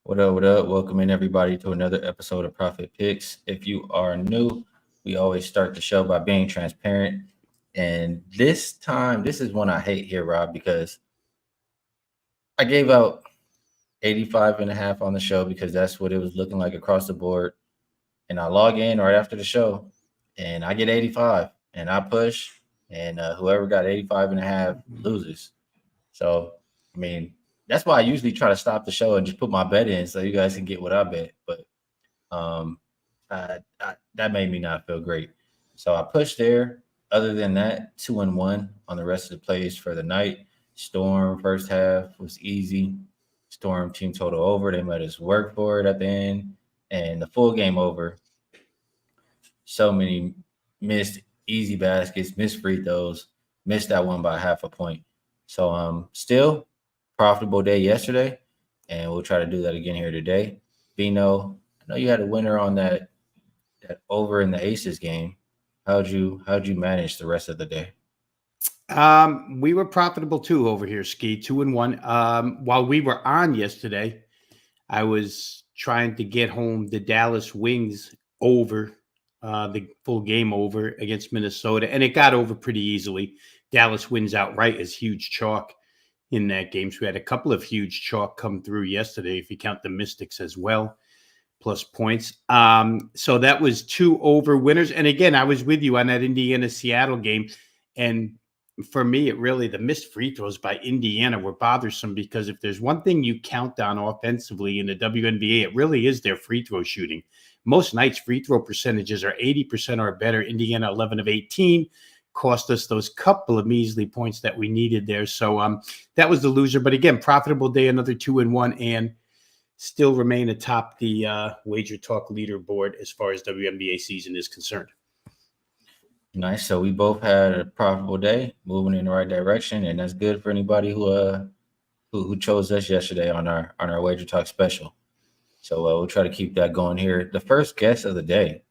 What up? What up? Welcome in everybody to another episode of Profit Picks. If you are new, we always start the show by being transparent. And this time, this is one I hate here, Rob, because I gave out 85 and a half on the show because that's what it was looking like across the board. And I log in right after the show and I get 85 and I push and whoever got 85 and a half loses. So, I mean, that's why I usually try to stop the show and just put my bet in so you guys can get what I bet. But that made me not feel great. So I pushed there. Other than that, 2-1 on the rest of the plays for the night. Storm first half was easy. Storm team total over. They made us work for it at the end. And the full game over. So many missed easy baskets, missed free throws, missed that one by half a point. So still profitable day yesterday, and we'll try to do that again here today. Vino, I know you had a winner on that over in the Aces game. How'd you manage the rest of the day? We were profitable too over here, Skee, 2-1. While we were on yesterday, I was trying to get home the Dallas Wings over, the full game over against Minnesota, and it got over pretty easily. Dallas wins outright as huge chalk in that game. So we had a couple of huge chalk come through yesterday, if you count the Mystics as well, plus points. So that was 2 over winners. And again, I was with you on that Indiana-Seattle game. And for me, the missed free throws by Indiana were bothersome because if there's one thing you count on offensively in the WNBA, it really is their free throw shooting. Most nights, free throw percentages are 80% or better. Indiana, 11 of 18. Cost us those couple of measly points that we needed there. So that was the loser. But again, profitable day, another 2-1, and still remain atop the Wagertalk leaderboard as far as WNBA season is concerned. Nice. So we both had a profitable day, moving in the right direction, and that's good for anybody who chose us yesterday on our Wagertalk special. So we'll try to keep that going here. The first guess of the day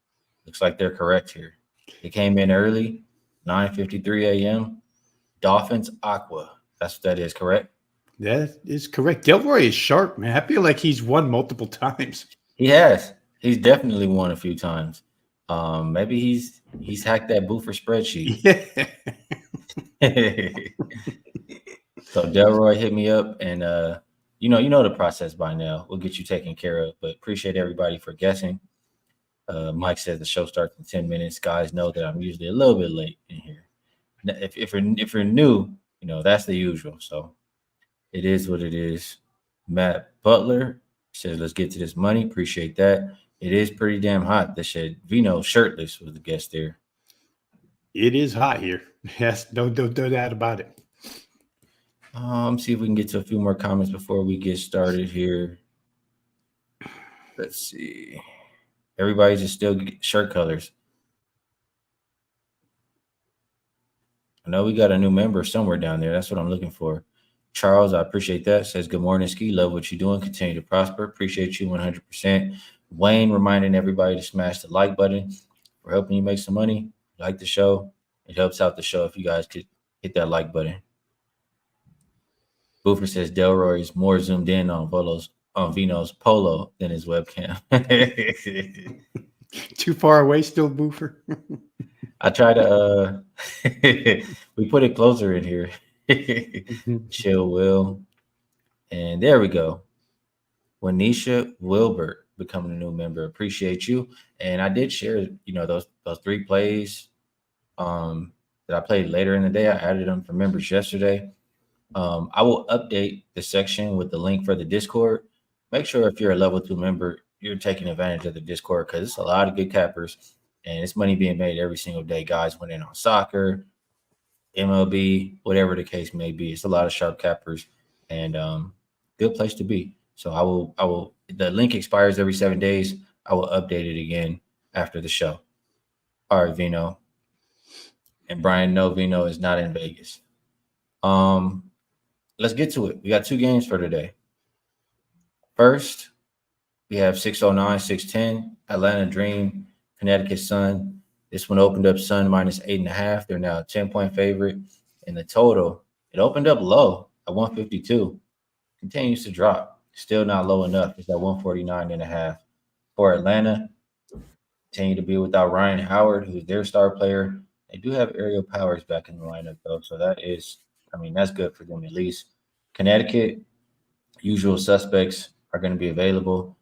looks like they're correct here. They came in early. 9:53 a.m. Dolphins Aqua. That's what that is, correct? That is correct. Delroy is sharp, man. I feel like he's won multiple times. He has. He's definitely won a few times. Maybe he's hacked that Boofer spreadsheet. Yeah. So Delroy hit me up, and you know the process by now. We'll get you taken care of. But appreciate everybody for guessing. Mike says the show starts in 10 minutes. Guys know that I'm usually a little bit late in here. If you're new, that's the usual. So it is what it is. Matt Butler says, let's get to this money. Appreciate that. It is pretty damn hot. This shit. Vino shirtless was the guest there. It is hot here. Yes, don't doubt about it. See if we can get to a few more comments before we get started here. Let's see. Everybody's just still shirt colors. I know we got a new member somewhere down there. That's what I'm looking for. Charles, I appreciate that. Says, good morning, Skee. Love what you're doing. Continue to prosper. Appreciate you 100%. Wayne reminding everybody to smash the like button. We're helping you make some money. Like the show. It helps out the show if you guys could hit that like button. Boofer says, Delroy is more zoomed in on Vino's polo than his webcam. Too far away still, Boofer? I try to we put it closer in here. Chill Will. And there we go. Wanisha Wilbert becoming a new member. Appreciate you. And I did share, those 3 plays that I played later in the day. I added them for members yesterday. I will update the section with the link for the Discord. Make sure if you're a level 2 member, you're taking advantage of the Discord because it's a lot of good cappers and it's money being made every single day. Guys winning on soccer, MLB, whatever the case may be. It's a lot of sharp cappers and good place to be. So I will. The link expires every 7 days. I will update it again after the show. All right, Vino. And Brian, no, Vino is not in Vegas. Let's get to it. We got 2 games for today. First, we have 609, 610, Atlanta Dream, Connecticut Sun. This one opened up Sun minus 8.5. They're now a 10-point favorite. And the total, it opened up low at 152. Continues to drop. still not low enough. It's at 149.5. For Atlanta, continue to be without Ryan Howard, who's their star player. They do have Aerial Powers back in the lineup, though. So that is, that's good for them at least. Connecticut, usual suspects are going to be available.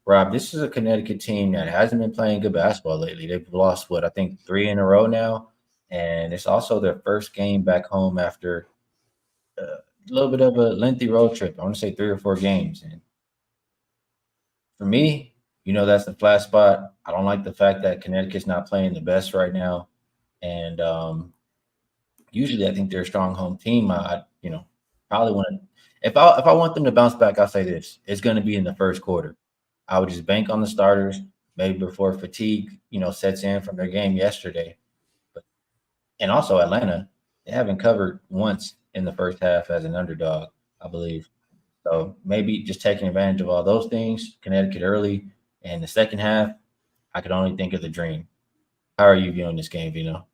Rob, this is a Connecticut team that hasn't been playing good basketball lately. They've lost, I think 3 in a row now. And it's also their first game back home after a little bit of a lengthy road trip. I want to say 3 or 4 games. And for me, that's the flat spot. I don't like the fact that Connecticut's not playing the best right now. And usually I think they're a strong home team. I probably want to – if I want them to bounce back, I'll say this. It's going to be in the first quarter. I would just bank on the starters, maybe before fatigue, sets in from their game yesterday. And also Atlanta, they haven't covered once in the first half as an underdog, I believe. So maybe just taking advantage of all those things, Connecticut early, and the second half, I could only think of the dream. How are you viewing this game, Vino?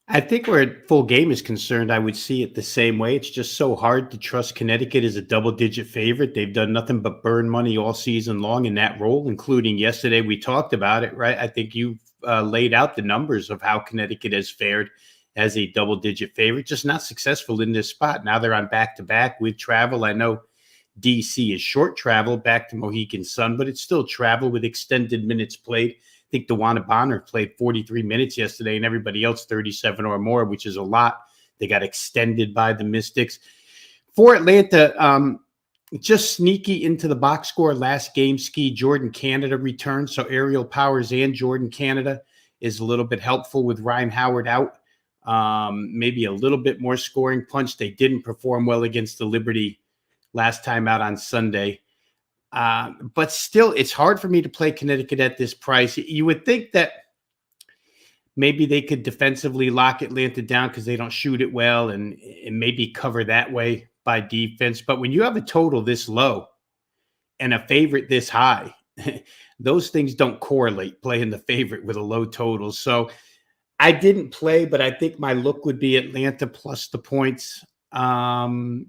I think where full game is concerned, I would see it the same way. It's just so hard to trust Connecticut as a double-digit favorite. They've done nothing but burn money all season long in that role, including yesterday. We talked about it, right? I think you laid out the numbers of how Connecticut has fared as a double-digit favorite, just not successful in this spot. Now they're on back-to-back with travel. I know DC is short travel back to Mohegan Sun, but it's still travel with extended minutes played. I think DeWanna Bonner played 43 minutes yesterday and everybody else 37 or more, which is a lot. They got extended by the Mystics. For Atlanta, just sneaky into the box score last game, Skee, Jordan Canada returned. So Aerial Powers and Jordan Canada is a little bit helpful with Ryan Howard out. Maybe a little bit more scoring punch. They didn't perform well against the Liberty last time out on Sunday. But still, it's hard for me to play Connecticut at this price. You would think that maybe they could defensively lock Atlanta down because they don't shoot it well and maybe cover that way by defense. But when you have a total this low and a favorite this high, those things don't correlate, playing the favorite with a low total. So I didn't play, but I think my look would be Atlanta plus the points to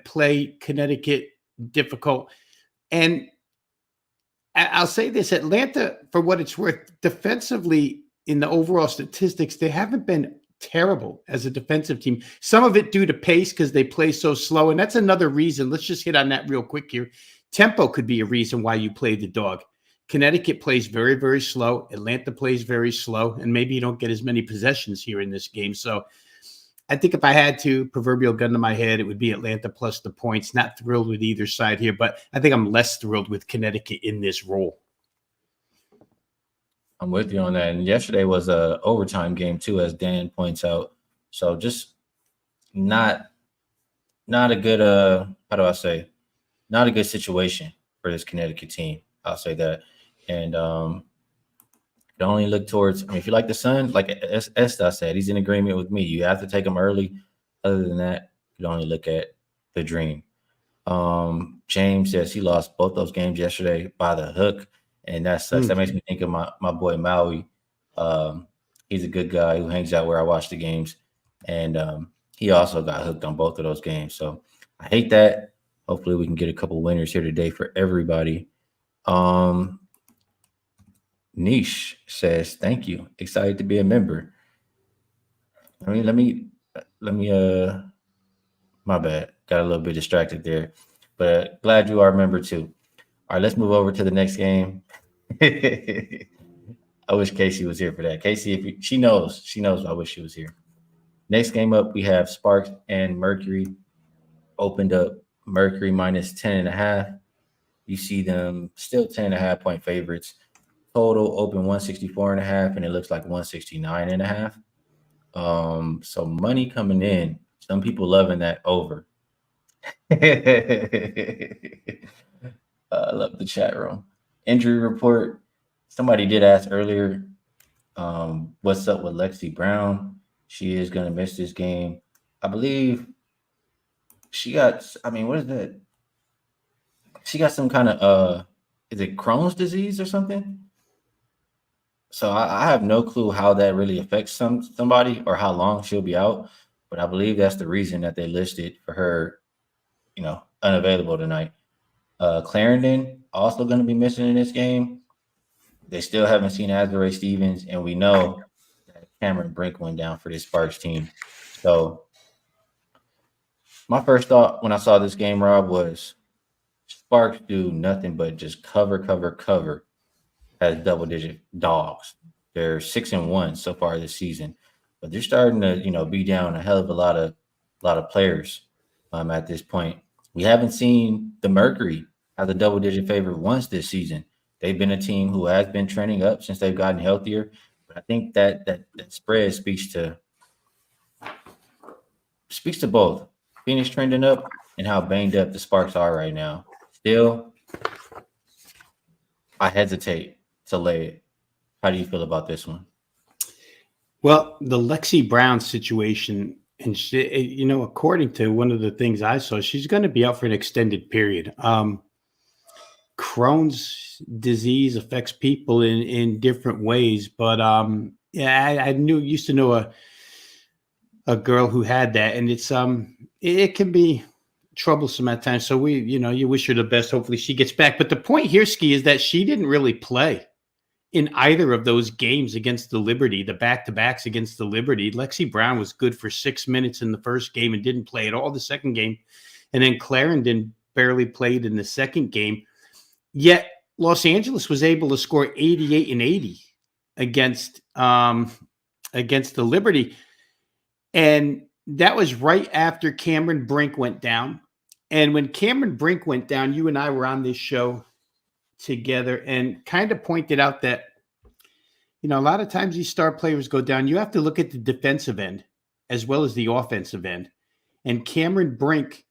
play Connecticut difficult. And I'll say this, Atlanta, for what it's worth, defensively in the overall statistics, they haven't been terrible as a defensive team. Some of it due to pace because they play so slow. And that's another reason. Let's just hit on that real quick here. Tempo could be a reason why you play the dog. Connecticut plays very, very slow. Atlanta plays very slow. And maybe you don't get as many possessions here in this game. So I think if I had to, proverbial gun to my head, it would be Atlanta plus the points. Not thrilled with either side here, but I think I'm less thrilled with Connecticut in this role. I'm with you on that. And yesterday was a overtime game too, as Dan points out. So just not a good not a good situation for this Connecticut team. I'll say that. And you only look towards, if you like the Sun, like Esta said, he's in agreement with me. You have to take them early. Other than that, you only look at the dream. James says he lost both those games yesterday by the hook, and that sucks. That makes me think of my boy Maui. He's a good guy who hangs out where I watch the games, and he also got hooked on both of those games. So I hate that. Hopefully we can get a couple winners here today for everybody. Niche says, thank you. Excited to be a member. Let me my bad. Got a little bit distracted there, but glad you are a member too. All right, let's move over to the next game. I wish Casey was here for that. Casey, she knows I wish she was here. Next game up, we have Sparks and Mercury. Opened up Mercury minus 10.5. You see them still 10.5 point favorites. Total open 164.5, and it looks like 169.5. So money coming in. Some people loving that over. I love the chat room. Injury report. Somebody did ask earlier, what's up with Lexi Brown? She is going to miss this game. I believe she got, what is that? She got some kind of, is it Crohn's disease or something? So I have no clue how that really affects somebody or how long she'll be out. But I believe that's the reason that they listed for her, unavailable tonight. Clarendon also going to be missing in this game. They still haven't seen Azure Stevens, and we know that Cameron Brink went down for this Sparks team. So my first thought when I saw this game, Rob, was Sparks do nothing but just cover as double-digit dogs. They're 6-1 so far this season, but they're starting to, be down a hell of a lot of players at this point. We haven't seen the Mercury as a double-digit favorite once this season. They've been a team who has been trending up since they've gotten healthier, but I think that spread speaks to both Phoenix trending up and how banged up the Sparks are right now. Still, I hesitate to lay it. How do you feel about this one? Well, the Lexi Brown situation, and she, according to one of the things I saw, she's going to be out for an extended period. Crohn's disease affects people in different ways, but I used to know a girl who had that, and it can be troublesome at times. So you wish her the best. Hopefully she gets back. But the point here, Skee, is that she didn't really play in either of those games against the Liberty, the back-to-backs against the Liberty. Lexi Brown was good for 6 minutes in the first game and didn't play at all the second game. And then Clarendon barely played in the second game. Yet Los Angeles was able to score 88 and 80 against the Liberty. And that was right after Cameron Brink went down. And when Cameron Brink went down, you and I were on this show together and kind of pointed out that, a lot of times these star players go down. You have to look at the defensive end as well as the offensive end. And Cameron Brink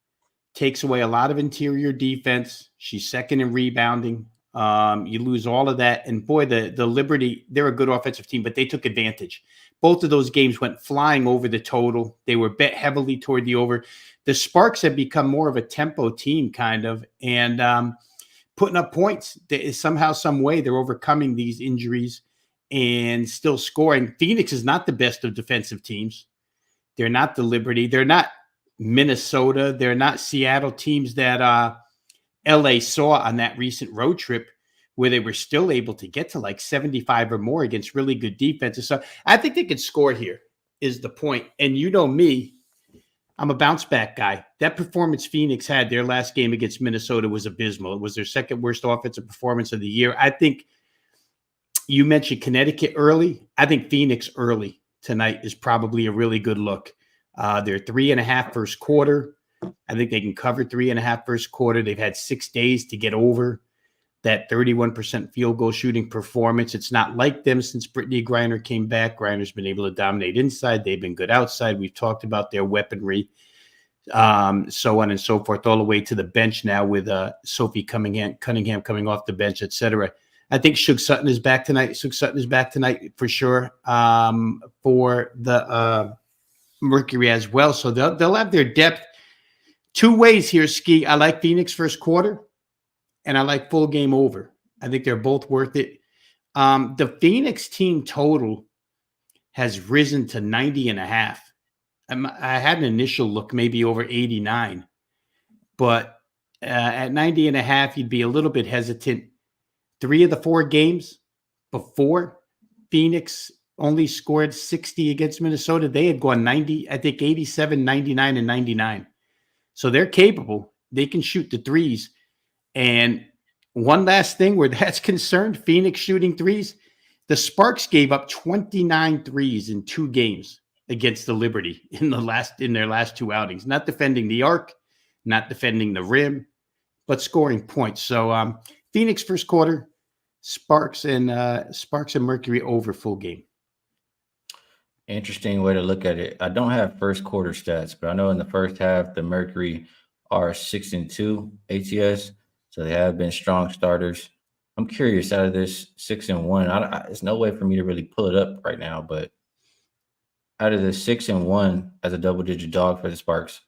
takes away a lot of interior defense. She's second in rebounding. You lose all of that. And boy, the Liberty, they're a good offensive team, but they took advantage. Both of those games went flying over the total. They were bet heavily toward the over. The Sparks have become more of a tempo team kind of, and putting up points. Somehow, some way, they're overcoming these injuries and still scoring. Phoenix is not the best of defensive teams. They're not the Liberty. They're not Minnesota. They're not Seattle, teams that LA saw on that recent road trip where they were still able to get to like 75 or more against really good defenses. So I think they could score here is the point. And you know me, I'm a bounce back guy. That performance Phoenix had their last game against Minnesota was abysmal. It was their second worst offensive performance of the year. I think you mentioned Connecticut early. I think Phoenix early tonight is probably a really good look. They're 3.5 first quarter. I think they can cover 3.5 first quarter. They've had 6 days to get over that 31% field goal shooting performance. It's not like them since Brittany Griner came back. Griner's been able to dominate inside. They've been good outside. We've talked about their weaponry, so on and so forth, all the way to the bench now with Sophie Cunningham coming off the bench, etc. I think Shug Sutton is back tonight. Shug Sutton is back tonight for sure for the Mercury as well. So they'll have their depth. 2 ways here, Skee. I like Phoenix first quarter, and I like full game over. I think they're both worth it. The Phoenix team total has risen to 90.5. I had an initial look maybe over 89, but at 90.5, you'd be a little bit hesitant. 3 of the 4 games before Phoenix only scored 60 against Minnesota, they had gone 90, I think 87, 99, and 99. So they're capable. They can shoot the threes. And one last thing where that's concerned, Phoenix shooting threes, the Sparks gave up 29 threes in 2 games against the Liberty in their last 2 outings. Not defending the arc, not defending the rim, but scoring points. So Phoenix first quarter, Sparks and Mercury over full game. Interesting way to look at it. I don't have first quarter stats, but I know in the first half, the Mercury are 6-2 ATS. So they have been strong starters. I'm curious, out of this 6-1, there's no way for me to really pull it up right now, but out of the 6-1 as a double-digit dog for the Sparks,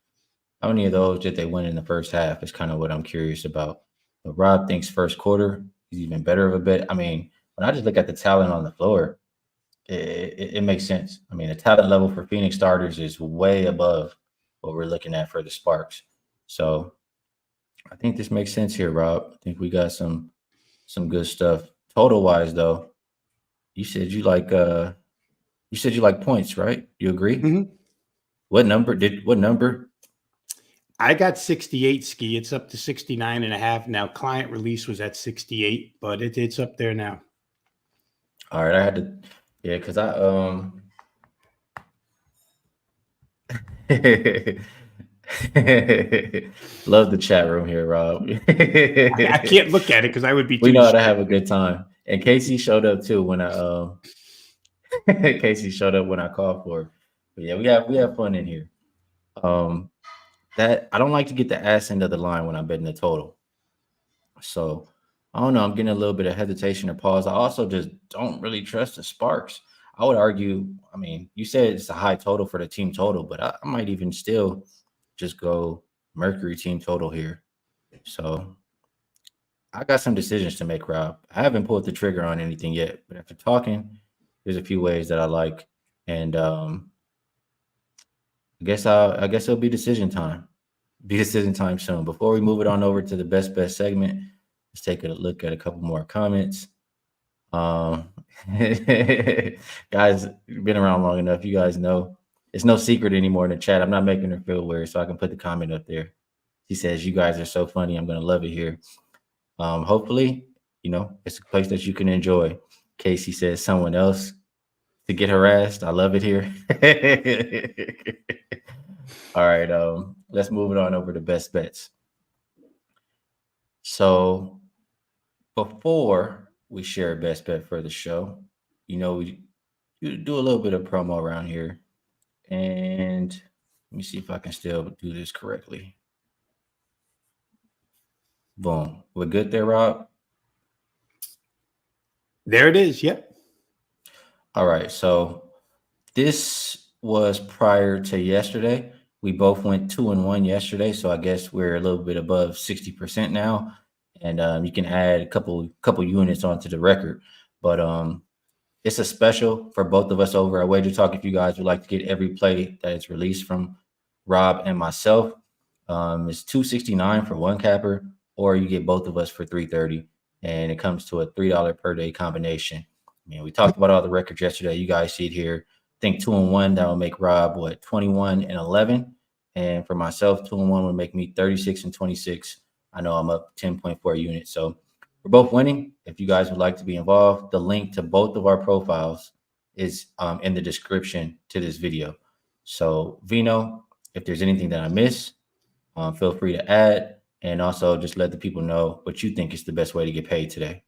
how many of those did they win in the first half is kind of what I'm curious about. But Rob thinks first quarter is even better of a bet. I mean, when I just look at the talent on the floor, it makes sense. I mean, the talent level for Phoenix starters is way above what we're looking at for the Sparks. So I think this makes sense here, Rob. I think we got some good stuff. Total wise, though, you said you like points, right? You agree? Mm-hmm. What number? I got 68 Skee. It's up to 69.5 now. Client release was at 68, but it's up there now. All right, I had to, yeah, because I love the chat room here, Rob. I can't look at it because I would be too We know how to distracted. have a good time. And Casey showed up too when I Casey showed up when I called for it. But yeah, we have fun in here. That I don't like to get the ass end of the line when I'm betting the total. So I don't know. I'm getting a little bit of hesitation or pause. I also just don't really trust the Sparks. I would argue. I mean, you said it's a high total for the team total, but I might even still just go Mercury team total here. So I got some decisions to make, Rob. I haven't pulled the trigger on anything yet, but after talking, there's a few ways that I like, and I guess it'll be decision time. Be decision time soon. Before we move it on over to the best bet segment, let's take a look at a couple more comments. Guys, been around long enough. You guys know it's no secret anymore in the chat. I'm not making her feel weird, so I can put the comment up there. She says, "You guys are so funny. I'm gonna love it here." Hopefully, it's a place that you can enjoy. Casey says, "Someone else to get harassed. I love it here." All right, let's move it on over to best bets. So before we share a best bet for the show, we do a little bit of promo around here. And let me see if I can still do this correctly. Boom. We're good there, Rob? There it is. Yep. All right. So this was prior to yesterday. We both went 2-1 yesterday. So I guess we're a little bit above 60% now. And you can add a couple units onto the record. But it's a special for both of us over at Wagertalk. If you guys would like to get every play that is released from Rob and myself, it's $269 for one capper, or you get both of us for $330, and it comes to a $3 per day combination. I mean, we talked about all the records yesterday. You guys see it here. I think 2-1 that will make Rob 21-11, and for myself, 2-1 would make me 36-26. I know I'm up 10.4 units, so we're both winning. If you guys would like to be involved, the link to both of our profiles is in the description to this video. So, Vino, if there's anything that I miss, feel free to add, and also just let the people know what you think is the best way to get paid today.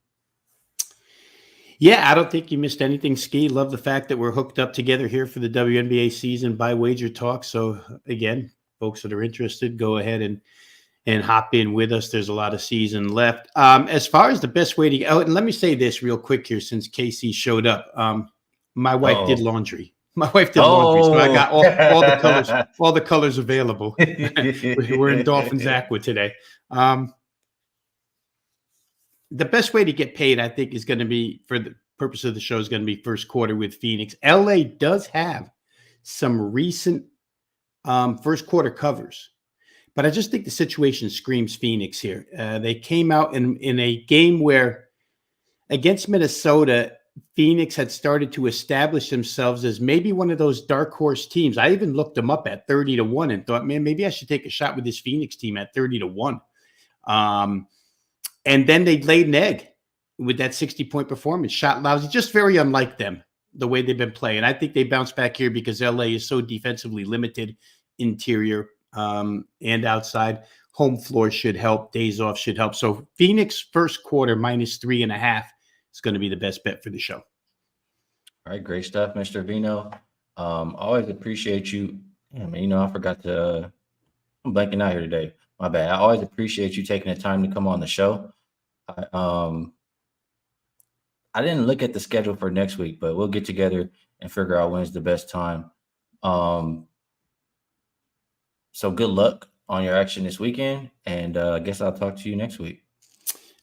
Yeah, I don't think you missed anything, Skee. Love the fact that we're hooked up together here for the WNBA season by Wagertalk. So, again, folks that are interested, go ahead and hop in with us. There's a lot of season left. As far as the best way to and let me say this real quick here, since Casey showed up. My wife did laundry. My wife did laundry, so I got all the colors available. We're in Dolphins Aqua today. The best way to get paid, I think, is going to be, for the purpose of the show, is going to be first quarter with Phoenix. LA does have some recent first quarter covers. But I just think the situation screams Phoenix here. They came out in a game where, against Minnesota, Phoenix had started to establish themselves as maybe one of those dark horse teams. I even looked them up at 30-1 and thought, man, maybe I should take a shot with this Phoenix team at 30-1. And then they laid an egg with that 60-point performance. Shot lousy, just very unlike them, the way they've been playing. I think they bounce back here because LA is so defensively limited, interior and outside. Home floor should help. Days off should help. So Phoenix first quarter -3.5 is going to be the best bet for the show. All right, great stuff, Mr. Vino. Always appreciate you. Yeah, man, I forgot to. I'm blanking out here today. My bad. I always appreciate you taking the time to come on the show. I didn't look at the schedule for next week, but we'll get together and figure out when's the best time. So good luck on your action this weekend, and I guess I'll talk to you next week.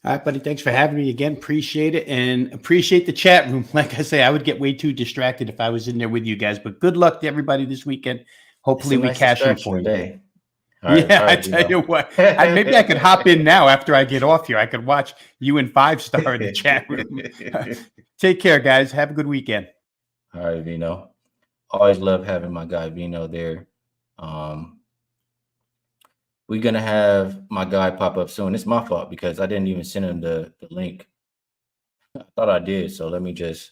All right, buddy. Thanks for having me again. Appreciate it, and appreciate the chat room. Like I say, I would get way too distracted if I was in there with you guys, but good luck to everybody this weekend. Hopefully we cash in for you. I tell you what, maybe I could hop in now after I get off here. I could watch you and 5-Star in the chat room. Take care, guys. Have a good weekend. All right, Vino. Always love having my guy Vino there. We're gonna have my guy pop up soon. It's my fault because I didn't even send him the link. I thought I did, so let me just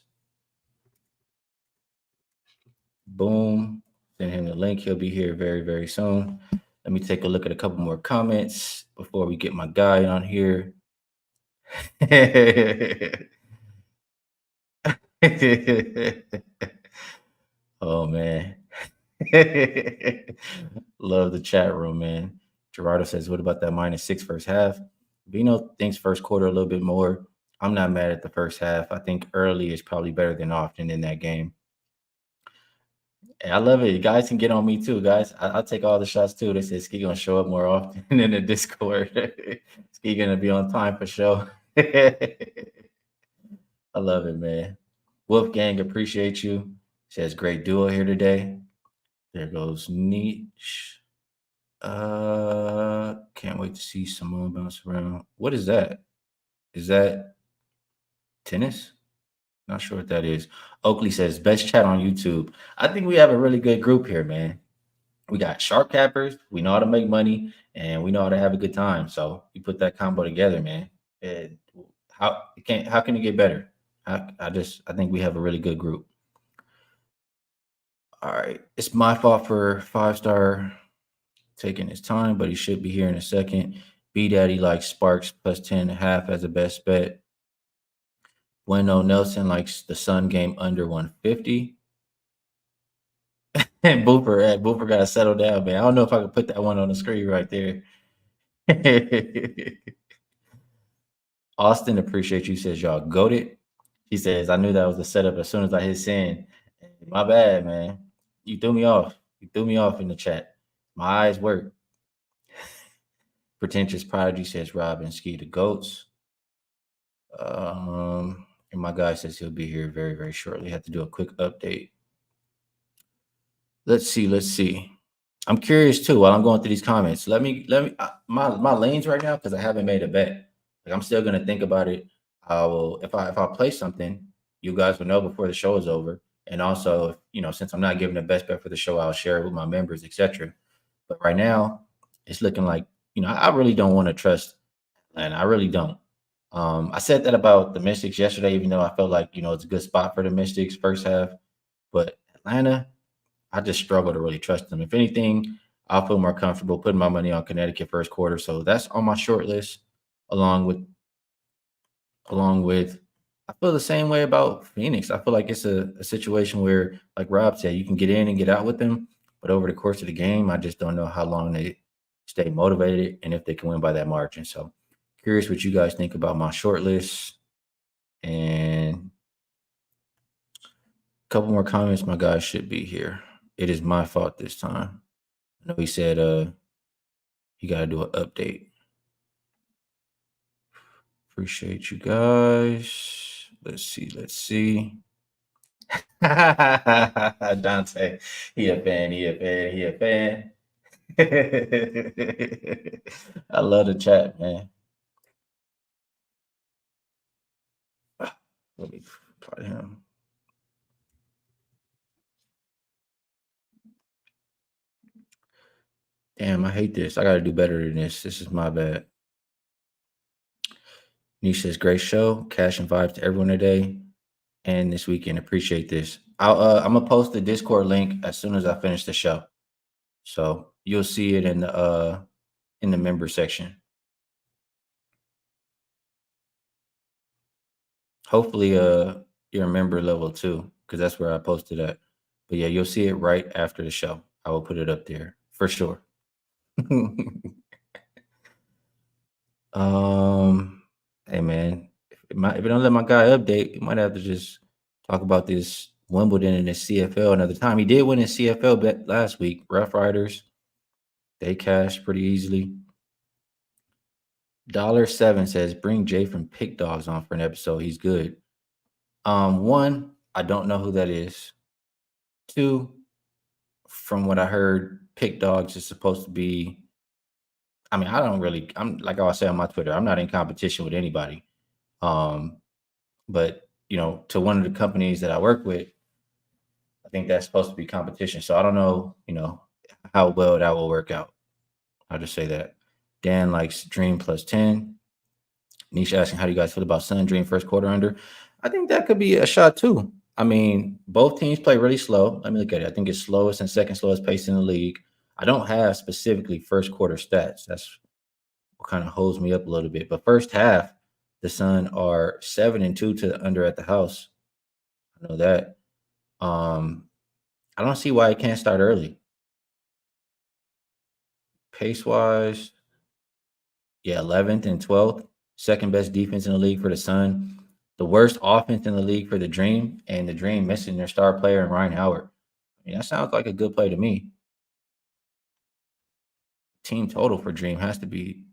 boom, send him the link. He'll be here very, very soon. Let me take a look at a couple more comments before we get my guy on here. Oh man. Love the chat room, man. Gerardo says, what about that -6 first half? Vino thinks first quarter a little bit more. I'm not mad at the first half. I think early is probably better than often in that game. I love it. You guys can get on me too, guys. I'll take all the shots too. They said Skee gonna show up more often in the Discord. Skee gonna be on time for show. I love it, man. Wolfgang, appreciate you. Says great duo here today. There goes Nietzsche. Can't wait to see Simone bounce around. What is that? Is that tennis? Not sure what that is. Oakley says, best chat on YouTube. I think we have a really good group here, man. We got sharp cappers. We know how to make money, and we know how to have a good time. So we put that combo together, man. How can it get better? I think we have a really good group. All right. It's my fault for 5-Star taking his time, but he should be here in a second. B Daddy likes Sparks plus 10.5 as a best bet. Bueno Nelson likes the Sun game under 150. And Booper got to settle down, man. I don't know if I can put that one on the screen right there. Austin, appreciate you, says y'all goated. He says, I knew that was the setup as soon as I hit send. My bad, man. You threw me off. You threw me off in the chat. My eyes work. Pretentious Prodigy says Rob and Skee the GOATs. And my guy says he'll be here very, very shortly. Have to do a quick update. Let's see. I'm curious too. While I'm going through these comments, let me my lanes right now because I haven't made a bet. Like I'm still gonna think about it. I will if I play something, you guys will know before the show is over. And also, since I'm not giving the best bet for the show, I'll share it with my members, etc. But right now, it's looking like I really don't want to trust Atlanta. I really don't. I said that about the Mystics yesterday, even though I felt like it's a good spot for the Mystics first half. But Atlanta, I just struggle to really trust them. If anything, I'll feel more comfortable putting my money on Connecticut first quarter. So that's on my short list, along with I feel the same way about Phoenix. I feel like it's a situation where, like Rob said, you can get in and get out with them. But over the course of the game, I just don't know how long they stay motivated and if they can win by that margin. So curious what you guys think about my short list. And a couple more comments. My guys should be here. It is my fault this time. I know he said he got to do an update. Appreciate you guys. Let's see. Dante, he a fan. I love the chat, man. Let me play him. Damn, I hate this. I got to do better than this. This is my bad. Niche says, great show. Cash and vibes to everyone today and this weekend. Appreciate this. I'm going to post the Discord link as soon as I finish the show. So you'll see it in the member section. Hopefully you're a member level too, because that's where I posted at. But yeah, you'll see it right after the show. I will put it up there for sure. Hey man, if I don't let my guy update, we might have to just talk about this Wimbledon and the CFL another time. He did win his CFL bet last week. Rough Riders, they cashed pretty easily. $7 says bring Jay from Pick Dogs on for an episode. He's good. One, I don't know who that is. Two, from what I heard, Pick Dogs is supposed to be I mean, I'm like I said on my Twitter, I'm not in competition with anybody. But to one of the companies that I work with, I think that's supposed to be competition. So I don't know, how well that will work out. I'll just say that. Dan likes Dream plus 10. Nisha asking, how do you guys feel about Sun Dream first quarter under? I think that could be a shot too. I mean, both teams play really slow. Let me look at it. I think it's slowest and second slowest pace in the league. I don't have specifically first quarter stats. That's what kind of holds me up a little bit. But first half, the Sun are 7-2 to the under at the house. I know that. I don't see why it can't start early. Pace wise, yeah, 11th and 12th, second best defense in the league for the Sun, the worst offense in the league for the Dream, and the Dream missing their star player in Ryan Howard. I mean, that sounds like a good play to me. Team total for Dream has to be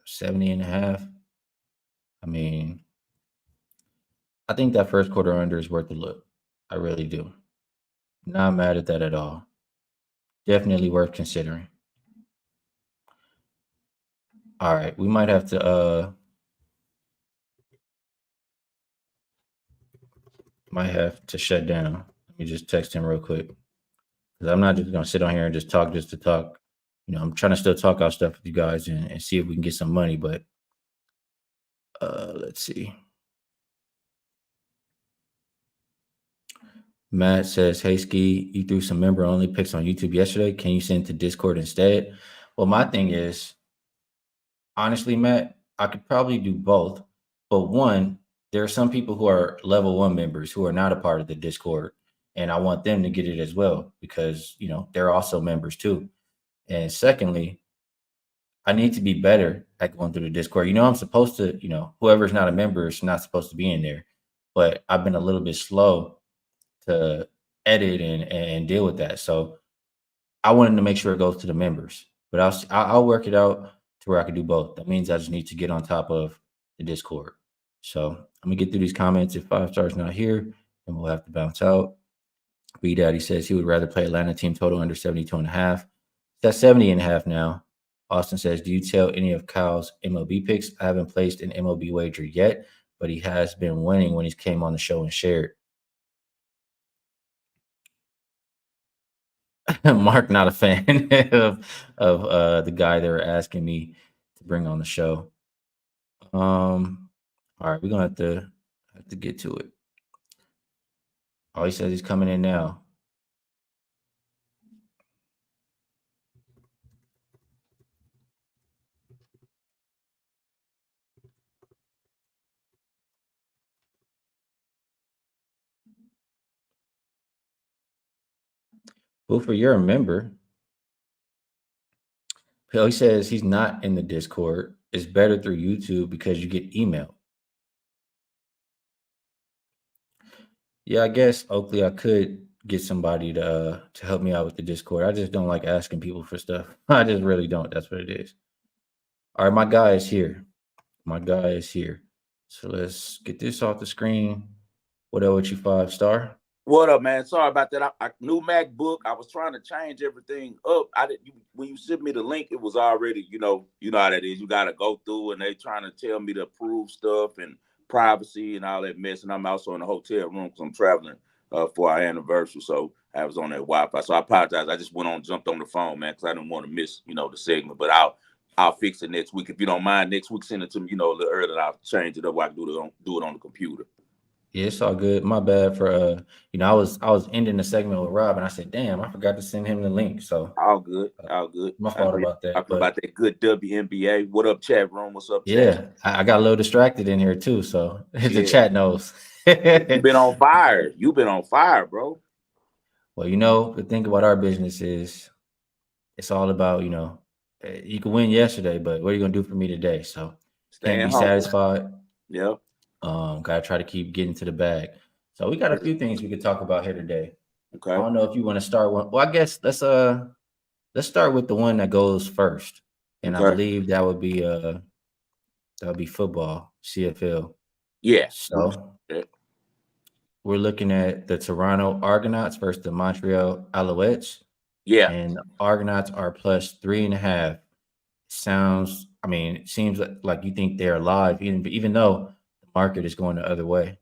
70.5. I mean, I think that first quarter under is worth a look. I really do. Not mad at that at all. Definitely worth considering. All right, we might have to shut down. Let me just text him real quick, because I'm not just gonna sit on here and just to talk. I'm trying to still talk out stuff with you guys and see if we can get some money. But let's see. Matt says, hey, Skee, you threw some member-only picks on YouTube yesterday. Can you send to Discord instead? Well, my thing is, honestly, Matt, I could probably do both. But one, there are some people who are level 1 members who are not a part of the Discord, and I want them to get it as well because, they're also members too. And secondly, I need to be better at going through the Discord. I'm supposed to, whoever's not a member is not supposed to be in there. But I've been a little bit slow to edit and deal with that. So I wanted to make sure it goes to the members. But I'll work it out to where I can do both. That means I just need to get on top of the Discord. So I'm going to get through these comments. If 5-star's not here, then we'll have to bounce out. B Daddy says he would rather play Atlanta team total under 72.5. That's 70.5 now. Austin says, do you tell any of Kyle's MLB picks? I haven't placed an MLB wager yet, but he has been winning when he came on the show and shared. Mark, not a fan of the guy they were asking me to bring on the show. All right, we're gonna have to get to it. Oh, he says he's coming in now. Boofer, you're a member. He says he's not in the Discord. It's better through YouTube because you get email. Yeah, I guess Oakley, I could get somebody to help me out with the Discord. I just don't like asking people for stuff. I just really don't. That's what it is. All right, my guy is here. So let's get this off the screen. What up with you, 5-star? What up, man? Sorry about that. I new MacBook. I was trying to change everything up. When you sent me the link, it was already, you know how that is. You got to go through, and they trying to tell me to approve stuff and privacy and all that mess. And I'm also in a hotel room because I'm traveling for our anniversary. So I was on that Wi-Fi. So I apologize. I just jumped on the phone, man, because I didn't want to miss, the segment. But I'll fix it next week if you don't mind. Next week, send it to me, a little earlier. I'll change it up. I can do it on the computer. Yeah, it's all good. My bad for I was ending the segment with Rob, and I said, "Damn, I forgot to send him the link." So all good. My fault about that. Talking about that good WNBA. What up, chat room? What's up, chat? Yeah, I got a little distracted in here too, so the chat knows. You've been on fire. You've been on fire, bro. Well, the thing about our business is it's all about, you can win yesterday, but what are you gonna do for me today? So can't be satisfied. Yep. Gotta try to keep getting to the bag. So we got a few things we could talk about here today. Okay. I don't know if you want to start one. Well, I guess let's start with the one that goes first. And I believe that would be football, CFL. Yeah. So we're looking at the Toronto Argonauts versus the Montreal Allouettes. Yeah. And the Argonauts are plus 3.5 sounds. I mean, it seems like you think they're alive, even though the market is going the other way.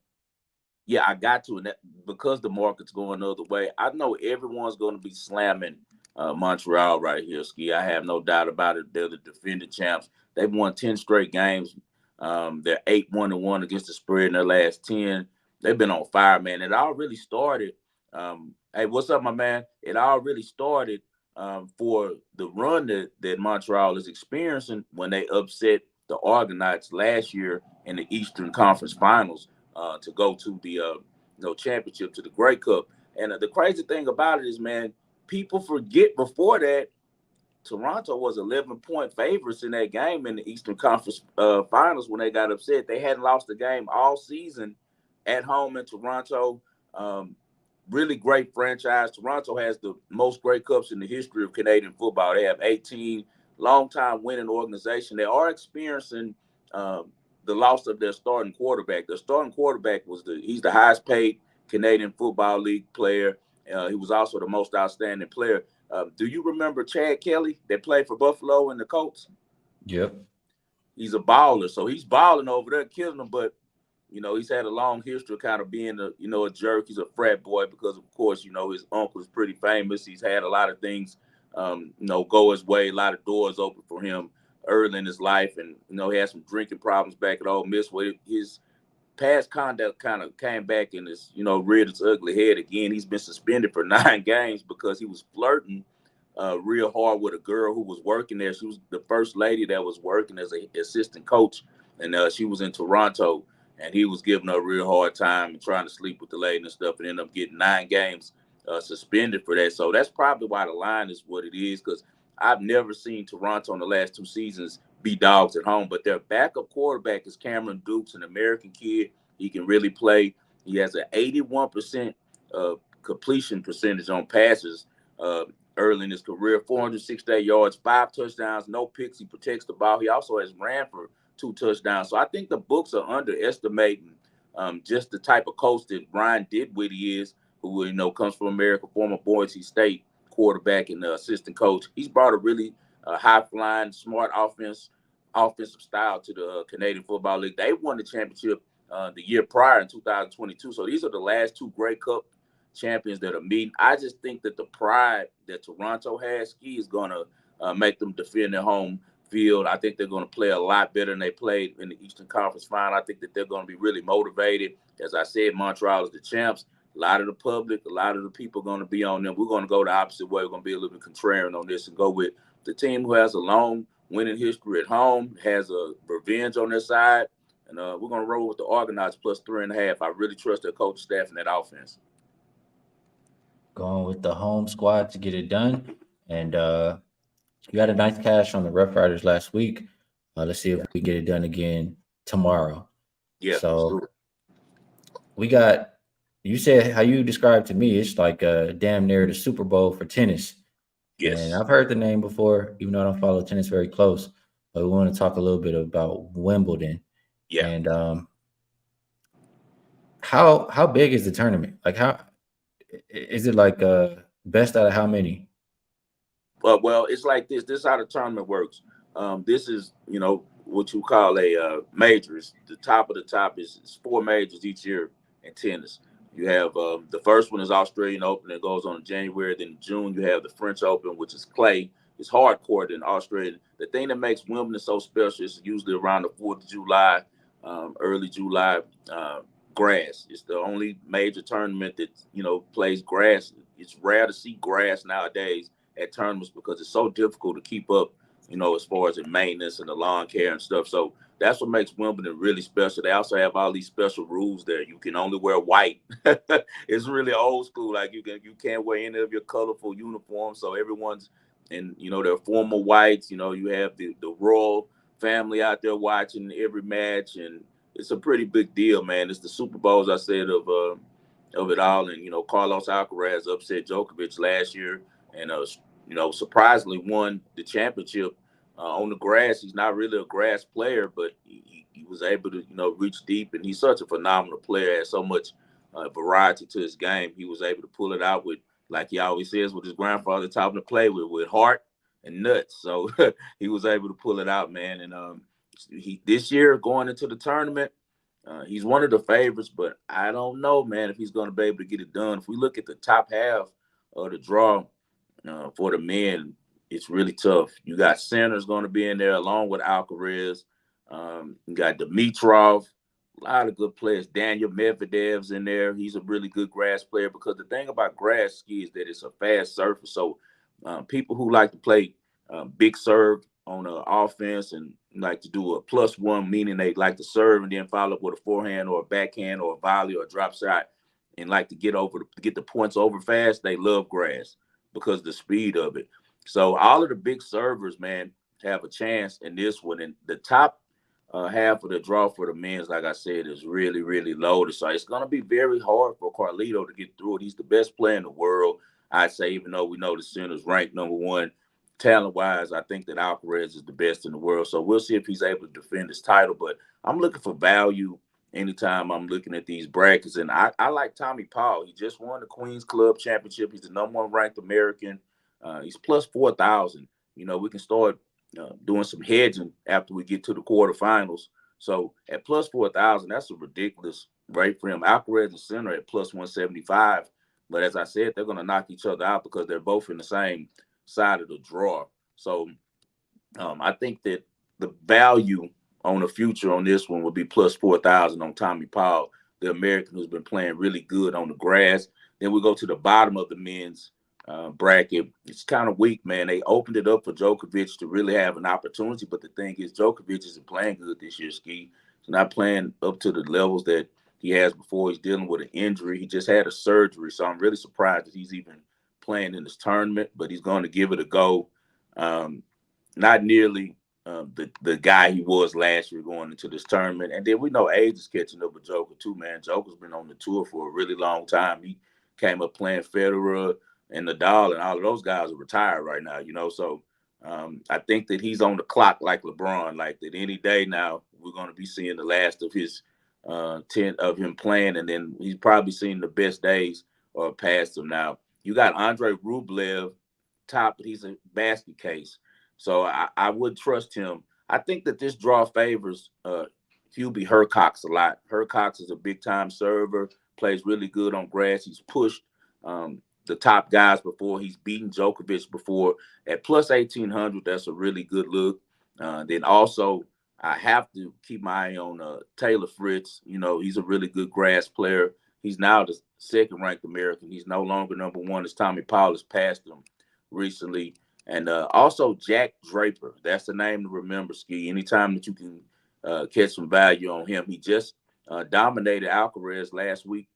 Yeah, I got to, and because the market's going the other way, I know everyone's going to be slamming Montreal right here, Skee. I have no doubt about it. They're the defending champs. They've won 10 straight games. They're 8-1-1 against the spread in their last 10. They've been on fire, man. It all really started. Hey, what's up, my man? It all really started for the run that Montreal is experiencing when they upset the Argonauts last year in the Eastern Conference Finals. To go to the championship, to the Grey Cup. And the crazy thing about it is, man, people forget before that Toronto was 11-point favorites in that game in the Eastern Conference Finals when they got upset. They hadn't lost a game all season at home in Toronto. Really great franchise. Toronto has the most Grey Cups in the history of Canadian football. They have 18, long-time winning organization. They are experiencing the loss of their starting quarterback. Their starting quarterback he's the highest paid Canadian Football League player. He was also the most outstanding player. Do you remember Chad Kelly that played for Buffalo and the Colts? Yep. He's a baller. So he's balling over there, killing them. But, he's had a long history of kind of being a jerk. He's a frat boy because, of course, his uncle is pretty famous. He's had a lot of things, go his way, a lot of doors open for him early in his life, and he had some drinking problems back at Ole Miss. Where his past conduct kind of came back and is reared its ugly head again. He's been suspended for 9 games because he was flirting real hard with a girl who was working there. She was the first lady that was working as an assistant coach, and she was in Toronto, and he was giving her a real hard time and trying to sleep with the lady and stuff, and ended up getting 9 games suspended for that. So that's probably why the line is what it is, because I've never seen Toronto in the last 2 seasons be dogs at home. But their backup quarterback is Cameron Dukes, an American kid. He can really play. He has an 81% completion percentage on passes early in his career, 468 yards, 5 touchdowns, no picks. He protects the ball. He also has ran for 2 touchdowns. So I think the books are underestimating just the type of coach that Brian Didwitty is, who comes from America, former Boise State quarterback and assistant coach. He's brought a really high-flying, smart offensive style to the Canadian Football League. They won the championship the year prior in 2022. So these are the last 2 Grey Cup champions that are meeting. I just think that the pride that Toronto has, Skee, is going to make them defend their home field. I think they're going to play a lot better than they played in the Eastern Conference Final. I think that they're going to be really motivated. As I said, Montreal is the champs. A lot of the public, a lot of the people are going to be on them. We're going to go the opposite way. We're going to be a little bit contrarian on this and go with the team who has a long winning history at home, has a revenge on their side, and we're going to roll with the Argonauts plus 3.5. I really trust their coach staff and that offense. Going with the home squad to get it done. And you had a nice cash on the Rough Riders last week. Let's see if we get it done again tomorrow. Yeah. So we got, you said how you described to me, it's like damn near the Super Bowl for tennis. Yes. And I've heard the name before, even though I don't follow tennis very close. But we want to talk a little bit about Wimbledon. Yeah. And how big is the tournament? Like, how is it, like best out of how many? Well, it's like this. This is how the tournament works. This is, what you call a majors. The top of the top is 4 majors each year in tennis. You have the first one is Australian Open that goes on in January. Then in June, you have the French Open, which is clay. It's hard court in Australia. The thing that makes Wimbledon so special is usually around the 4th of July, early July, grass. It's the only major tournament that, plays grass. It's rare to see grass nowadays at tournaments because it's so difficult to keep up, as far as the maintenance and the lawn care and stuff. So that's what makes Wimbledon really special. They also have all these special rules there. You can only wear white. It's really old school. Like you can't wear any of your colorful uniforms. So everyone's in, their formal whites. You have the royal family out there watching every match, and it's a pretty big deal, man. It's the Super Bowl, as I said, of it all. And Carlos Alcaraz upset Djokovic last year, and surprisingly won the championship on the grass. He's not really a grass player, but he was able to, reach deep, and he's such a phenomenal player. Has so much variety to his game. He was able to pull it out with, like he always says, with his grandfather taught him to play with heart and nuts. So he was able to pull it out, man. And he this year going into the tournament, he's one of the favorites, but I don't know, man, if he's going to be able to get it done. If we look at the top half of the draw for the men, it's really tough. You got Sanders going to be in there along with Alcaraz. You got Dimitrov, a lot of good players. Daniel Medvedev's in there. He's a really good grass player because the thing about grass ski is that it's a fast surface. So people who like to play big serve on offense and like to do a +1, meaning they like to serve and then follow up with a forehand or a backhand or a volley or a drop shot and like to get the points over fast, they love grass because of the speed of it. So all of the big servers, man, have a chance in this one. And the top half of the draw for the men's, like I said, is really, really loaded. So it's going to be very hard for Carlito to get through it. He's the best player in the world, I'd say, even though we know the center's ranked #1. Talent-wise, I think that Alcaraz is the best in the world. So we'll see if he's able to defend his title. But I'm looking for value anytime I'm looking at these brackets. And I like Tommy Paul. He just won the Queen's Club Championship. He's the #1 ranked American. He's plus 4,000. You know, we can start doing some hedging after we get to the quarterfinals. So at plus 4,000, that's a ridiculous rate for him. Alcaraz and center at plus 175. But as I said, they're going to knock each other out because they're both in the same side of the draw. So I think that the value on the future on this one would be plus 4,000 on Tommy Paul, the American who's been playing really good on the grass. Then we go to the bottom of the men's bracket. It's kind of weak, man. They opened it up for Djokovic to really have an opportunity, but the thing is, Djokovic isn't playing good this year, Skee. He's not playing up to the levels that he has before. He's dealing with an injury. He just had a surgery, so I'm really surprised that he's even playing in this tournament, but he's going to give it a go. Not nearly the guy he was last year going into this tournament. And then we know age is catching up with Joker too, man. Joker's been on the tour for a really long time. He came up playing Federer and Nadal, and all of those guys are retired right now, you know. So I think that he's on the clock like LeBron, like that any day now we're going to be seeing the last of his 10 of him playing, and then he's probably seen the best days past him now. You got Andre Rublev top, but he's a basket case. So I would trust him. I think that this draw favors Hubie Hurkacz a lot. Hurkacz is a big-time server, plays really good on grass. He's pushed the top guys before. He's beaten Djokovic before. At plus 1,800, that's a really good look. Then also, I have to keep my eye on Taylor Fritz. You know, he's a really good grass player. He's now the second-ranked American. He's no longer #1 as Tommy Paul has passed him recently. And also Jack Draper. That's the name to remember, Skee. Anytime that you can catch some value on him. He just dominated Alcaraz last week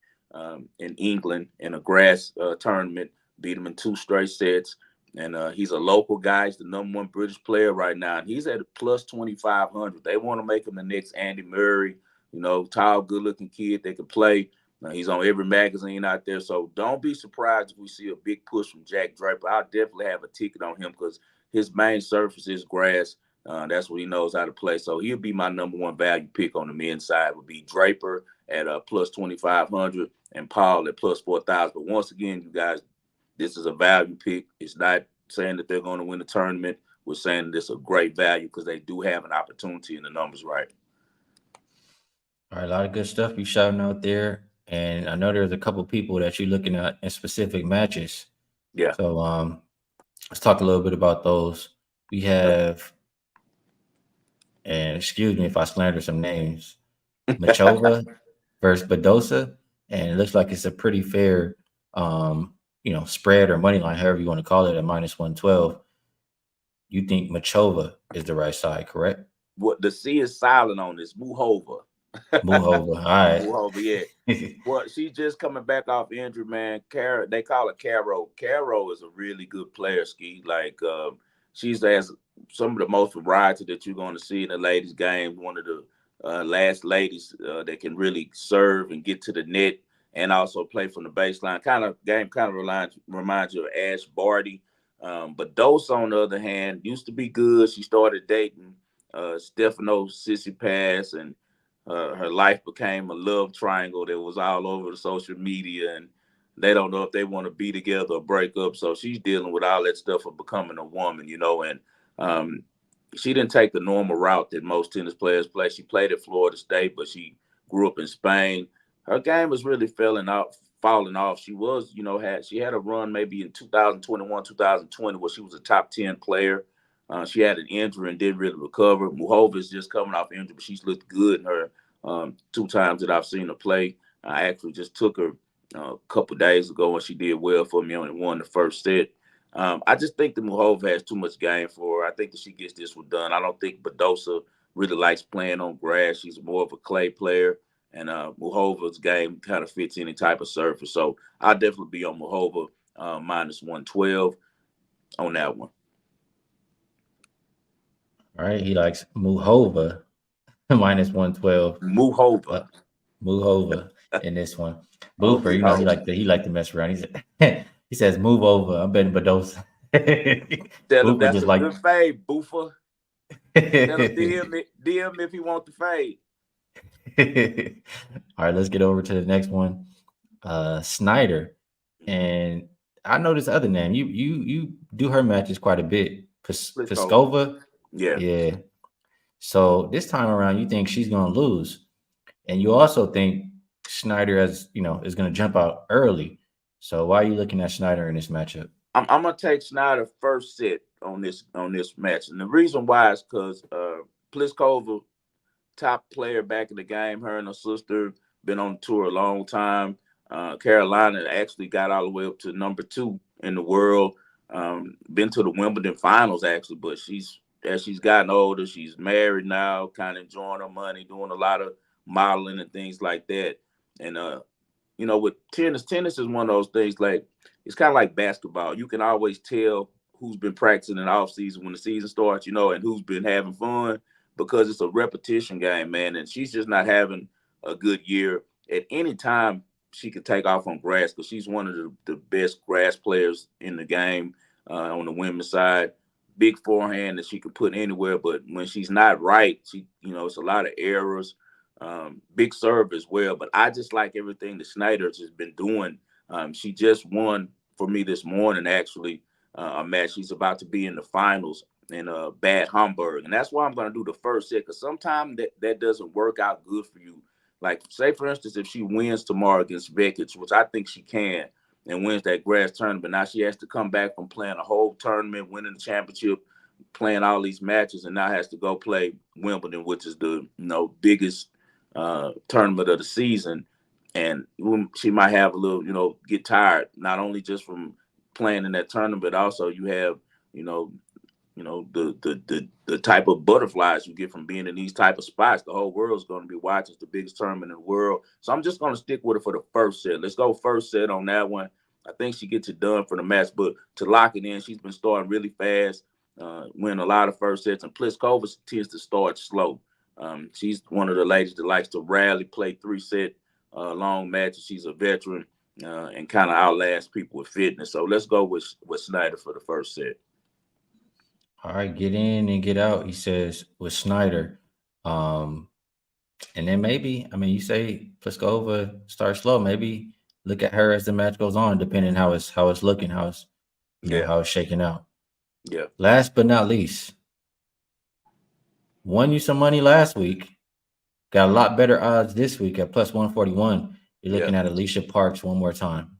in England in a grass tournament, beat him in 2 straight sets. And he's a local guy. He's the #1 British player right now. And he's at plus 2,500. They want to make him the next Andy Murray, you know, tall, good-looking kid that can play. He's on every magazine out there. So don't be surprised if we see a big push from Jack Draper. I'll definitely have a ticket on him because his main surface is grass. That's what he knows how to play. So he'll be my #1 value pick on the men's side would be Draper at plus 2,500 and Paul at plus 4,000. But once again, you guys, this is a value pick. It's not saying that they're going to win the tournament. We're saying that it's a great value because they do have an opportunity in the numbers right. All right, a lot of good stuff you shouting out there. And I know there's a couple people that you're looking at in specific matches. Yeah. So let's talk a little bit about those. We have, and excuse me if I slander some names, Muchova versus Badosa. And it looks like it's a pretty fair, spread or money line, however you want to call it, at minus 112. You think Muchova is the right side, correct? What the C is silent on this. Muchova. Muchova. All right. Muchova, yeah. Well, she's just coming back off injury, man. They call her Caro. Caro is a really good player, Skee. Like she's has some of the most variety that you're going to see in the ladies' game. One of the last ladies that can really serve and get to the net and also play from the baseline. Kind of reminds you of Ash Barty. But Badosa, on the other hand, used to be good. She started dating Stefano Tsitsipas, and her life became a love triangle that was all over the social media. And they don't know if they want to be together or break up. So she's dealing with all that stuff of becoming a woman, and she didn't take the normal route that most tennis players play. She played at Florida State, but she grew up in Spain. Her game was really falling off. She was, she had a run maybe in 2021, 2020 where she was a top 10 player. She had an injury and didn't really recover. Muchova is just coming off injury, but she's looked good in her 2 times that I've seen her play. I actually just took her a couple days ago and she did well for me and won the first set. I just think that Muchova has too much game for her. I think that she gets this one done. I don't think Badosa really likes playing on grass. She's more of a clay player, and Muchova's game kind of fits any type of surface. So I'll definitely be on Muchova minus 112 on that one. All right, he likes Muchova minus 112. Muchova in this one. Boofer, he like to mess around. He says move over. I'm betting Badosa. Tell him that's a good fade, Boofer. Tell him DM if he wants the fade. All right, let's get over to the next one. Shnaider. And I know this other name. You do her matches quite a bit. Pliskova. Yeah. So this time around, you think she's gonna lose. And you also think Shnaider is going to jump out early. So why are you looking at Shnaider in this matchup? I'm going to take Shnaider first set on this match. And the reason why is because Pliskova, top player back in the game, her and her sister, been on tour a long time. Carolina actually got all the way up to number 2 in the world. Been to the Wimbledon finals, actually, but as she's gotten older, she's married now, kind of enjoying her money, doing a lot of modeling and things like that. And with tennis is one of those things, like it's kind of like basketball. You can always tell who's been practicing in the off season when the season starts, and who's been having fun, because it's a repetition game, man. And she's just not having a good year. At any time she could take off on grass, because she's one of the best grass players in the game on the women's side. Big forehand that she can put anywhere, but when she's not right, it's a lot of errors. Big serve as well, but I just like everything that Shnaider has been doing. She just won for me this morning, actually, a match. She's about to be in the finals in Bad Homburg, and that's why I'm going to do the first set, because sometimes that doesn't work out good for you. Like, say, for instance, if she wins tomorrow against Vekic, which I think she can, and wins that grass tournament, now she has to come back from playing a whole tournament, winning the championship, playing all these matches, and now has to go play Wimbledon, which is the biggest tournament of the season. And she might have a little, get tired, not only just from playing in that tournament, but also you have, the type of butterflies you get from being in these type of spots. The whole world's going to be watching. It's the biggest tournament in the world. So I'm just going to stick with it for the first set. Let's go first set on that one. I think she gets it done for the match, but to lock it in, she's been starting really fast, winning a lot of first sets, and Pliskova tends to start slow. She's one of the ladies that likes to rally, play 3-set long matches. She's a veteran and kind of outlasts people with fitness. So let's go with Shnaider for the first set. All right, get in and get out, he says, with Shnaider. And then maybe, you say Pliskova starts slow. Maybe look at her as the match goes on, depending how it's looking, how it's shaking out. Yeah. Last but not least, won you some money last week. Got a lot better odds this week at plus 141. You're looking at Alicia Parks one more time.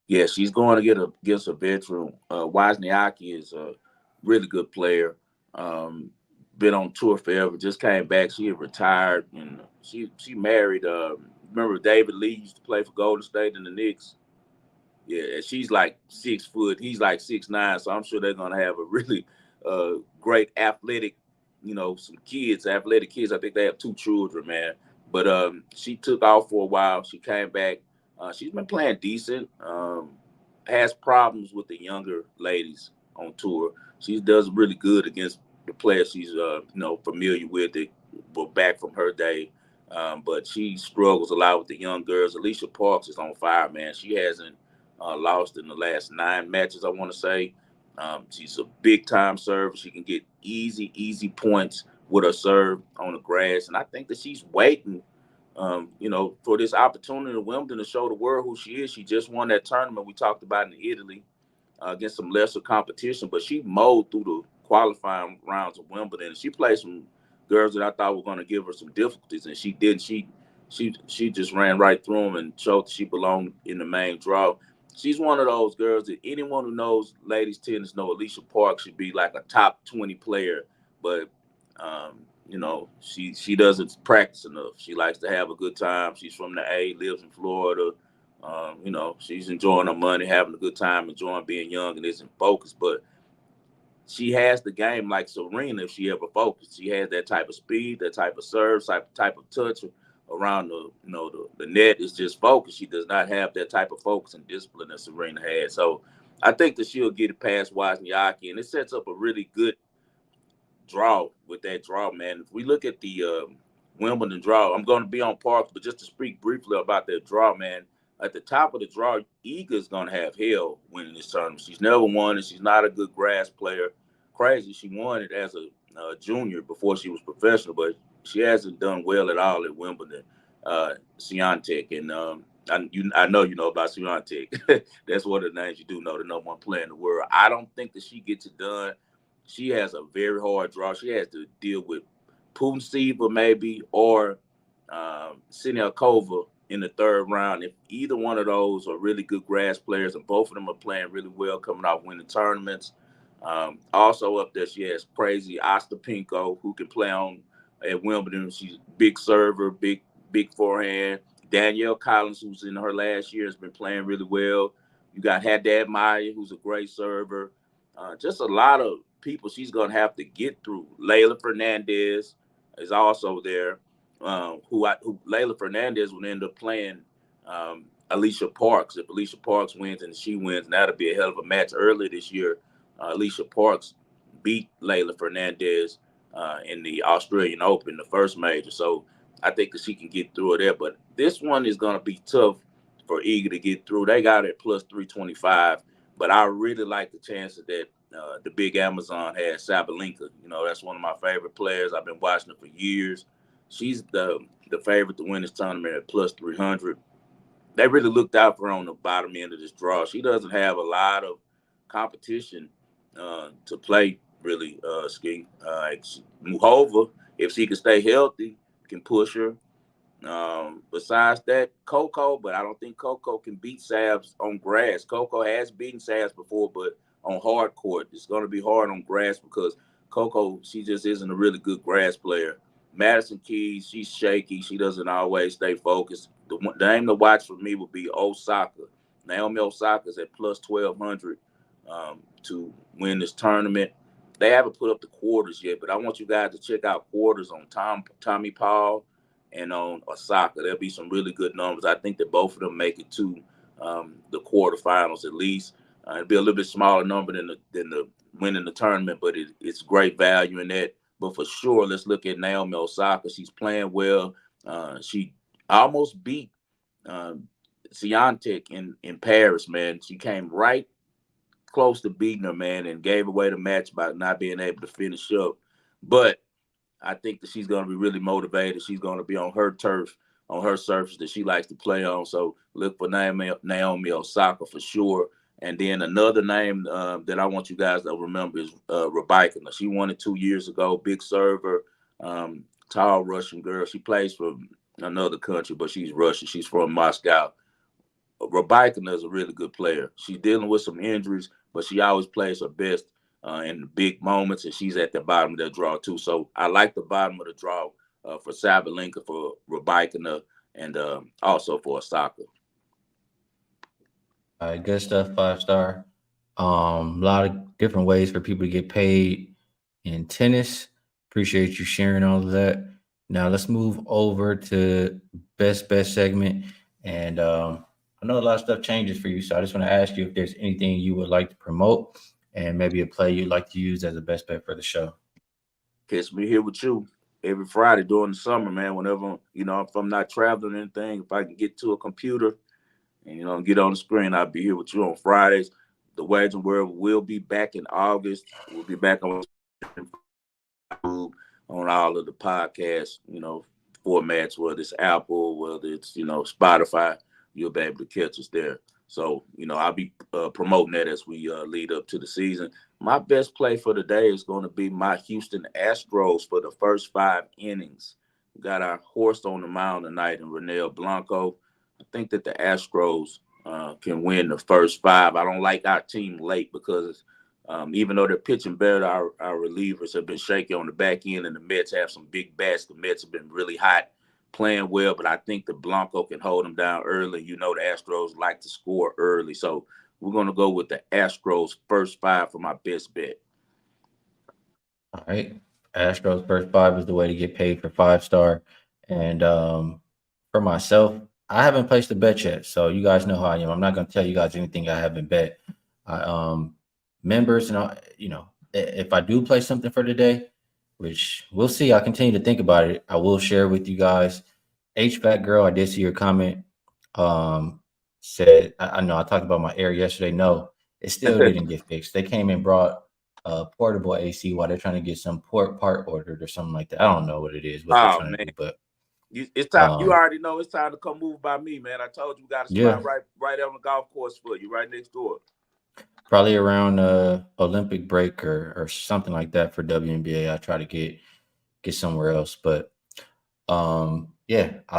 Yeah, she's going to get against a veteran. Wozniacki is a really good player. Been on tour forever. Just came back. She had retired, and she married. Remember David Lee used to play for Golden State and the Knicks. Yeah, she's like 6 foot. He's like 6'9". So I'm sure they're going to have a really great athletic. Some athletic kids. I think they have 2 children, man. But she took off for a while. She came back. She's been playing decent. Has problems with the younger ladies on tour. She does really good against the players she's familiar with. That were back from her day. But she struggles a lot with the young girls. Alicia Parks is on fire, man. She hasn't lost in the last 9 matches, I want to say. She's a big-time server. She can get easy points with her serve on the grass. And I think that she's waiting for this opportunity to Wimbledon to show the world who she is. She just won that tournament we talked about in Italy against some lesser competition, but she mowed through the qualifying rounds of Wimbledon. And she played some girls that I thought were going to give her some difficulties, and she didn't. She just ran right through them and showed that she belonged in the main draw. She's one of those girls that anyone who knows ladies tennis know Alicia Park should be like a top 20 player, but she doesn't practice enough. She likes to have a good time. She's from the A, lives in Florida. She's enjoying her money, having a good time, enjoying being young, and isn't focused. But she has the game like Serena if she ever focused. She has that type of speed, that type of serve, type of touch around the net is just focused. She does not have that type of focus and discipline that Serena had. So I think that she'll get it past Wozniacki, and it sets up a really good draw with that draw, man. If we look at the Wimbledon draw, I'm going to be on Parks, but just to speak briefly about that draw, man, at the top of the draw, Iga's going to have hell winning this tournament. She's never won it. She's not a good grass player. Crazy. She won it as a junior before she was professional, but she hasn't done well at all at Wimbledon. Swiatek, and I know you know about Swiatek. That's one of the names you do know, the number one player in the world. I don't think that she gets it done. She has a very hard draw. She has to deal with Pliskova maybe or Siniakova in the third round. If either one of those are really good grass players, and both of them are playing really well, coming off winning tournaments. Also up there, she has crazy Ostapenko, who can play on at Wimbledon. She's a big server, big forehand. Danielle Collins, who's in her last year, has been playing really well. You got Haddad Maya, who's a great server. Just a lot of people she's going to have to get through. Leylah Fernandez is also there, who Leylah Fernandez would end up playing Alicia Parks. If Alicia Parks wins and she wins, that'll be a hell of a match. Earlier this year, Alicia Parks beat Leylah Fernandez in the Australian Open, the first major. So I think that she can get through it there. But this one is going to be tough for Iga to get through. They got it at plus 325. But I really like the chances that the big Amazon has, Sabalenka. That's one of my favorite players. I've been watching her for years. She's the favorite to win this tournament at plus 300. They really looked out for her on the bottom end of this draw. She doesn't have a lot of competition to play, really, Skee. Muchova, if she can stay healthy, can push her. Besides that, Coco, but I don't think Coco can beat Sabs on grass. Coco has beaten Sabs before, but on hard court, it's going to be hard on grass because Coco, she just isn't a really good grass player. Madison Keys, she's shaky. She doesn't always stay focused. The name to watch for me would be Osaka. Naomi Osaka's at plus 1,200 to win this tournament. They haven't put up the quarters yet, but I want you guys to check out quarters on Tommy Paul and on Osaka. There'll be some really good numbers. I think that both of them make it to the quarterfinals at least. It'll be a little bit smaller number than the winning the tournament, but it's great value in that. But for sure, let's look at Naomi Osaka. She's playing well. She almost beat Swiatek in Paris, man. She came right close to beating her, man, and gave away the match by not being able to finish up. But I think that she's going to be really motivated. She's going to be on her turf, on her surface that she likes to play on. So look for Naomi Osaka for sure. And then another name that I want you guys to remember is Rybakina. She won it 2 years ago. Big server, tall Russian girl. She plays for another country, but she's Russian. She's from Moscow. Rybakina is a really good player. She's dealing with some injuries, but she always plays her best in the big moments, and she's at the bottom of that draw too. So I like the bottom of the draw for Sabalenka, for Rybakina, and also for Osaka. All right, good stuff. 5-star. A lot of different ways for people to get paid in tennis. Appreciate you sharing all of that. Now let's move over to best bet segment. And I know a lot of stuff changes for you, so I just want to ask you if there's anything you would like to promote and maybe a play you'd like to use as a best bet for the show. Catch me here with you every Friday during the summer, man. Whenever, if I'm not traveling or anything, if I can get to a computer and, get on the screen, I'll be here with you on Fridays. The Waging World will be back in August. We'll be back on all of the podcasts, formats, whether it's Apple, whether it's, Spotify, you'll be able to catch us there. So, I'll be promoting that as we lead up to the season. My best play for the day is going to be my Houston Astros for the first 5 innings. We got our horse on the mound tonight in Renel Blanco. I think that the Astros can win the first 5. I don't like our team late because even though they're pitching better, our relievers have been shaky on the back end, and the Mets have some big bats. The Mets have been really hot, playing well, but I think the Blanco can hold them down early. The Astros like to score early. So we're going to go with the Astros first 5 for my best bet. All right. Astros first 5 is the way to get paid for 5-star. And for myself, I haven't placed a bet yet. So you guys know how I am. I'm not going to tell you guys anything I haven't bet. Members, and if I do play something for today, which we'll see, I'll continue to think about it. I will share with you guys. HVAC girl, I did see your comment. Said I know I talked about my air yesterday. No, it still didn't get fixed. They came and brought portable AC while they're trying to get some part ordered or something like that. I don't know what it is, what they're trying to do, but it's time. You already know it's time to come move by me, man. I told you we got a spot right on the golf course for you, right next door. Probably around Olympic break or something like that for WNBA. I try to get somewhere else, but I'll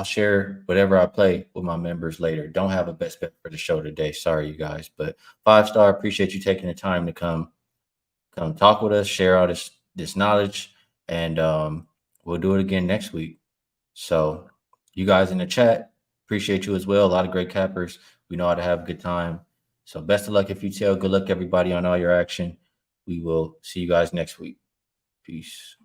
share whatever I play with my members later. Don't have a best bet for the show today. Sorry, you guys, but 5-star. Appreciate you taking the time to come talk with us, share all this knowledge, and we'll do it again next week. So you guys in the chat, appreciate you as well. A lot of great cappers. We know how to have a good time. So best of luck if you tell. Good luck, everybody, on all your action. We will see you guys next week. Peace.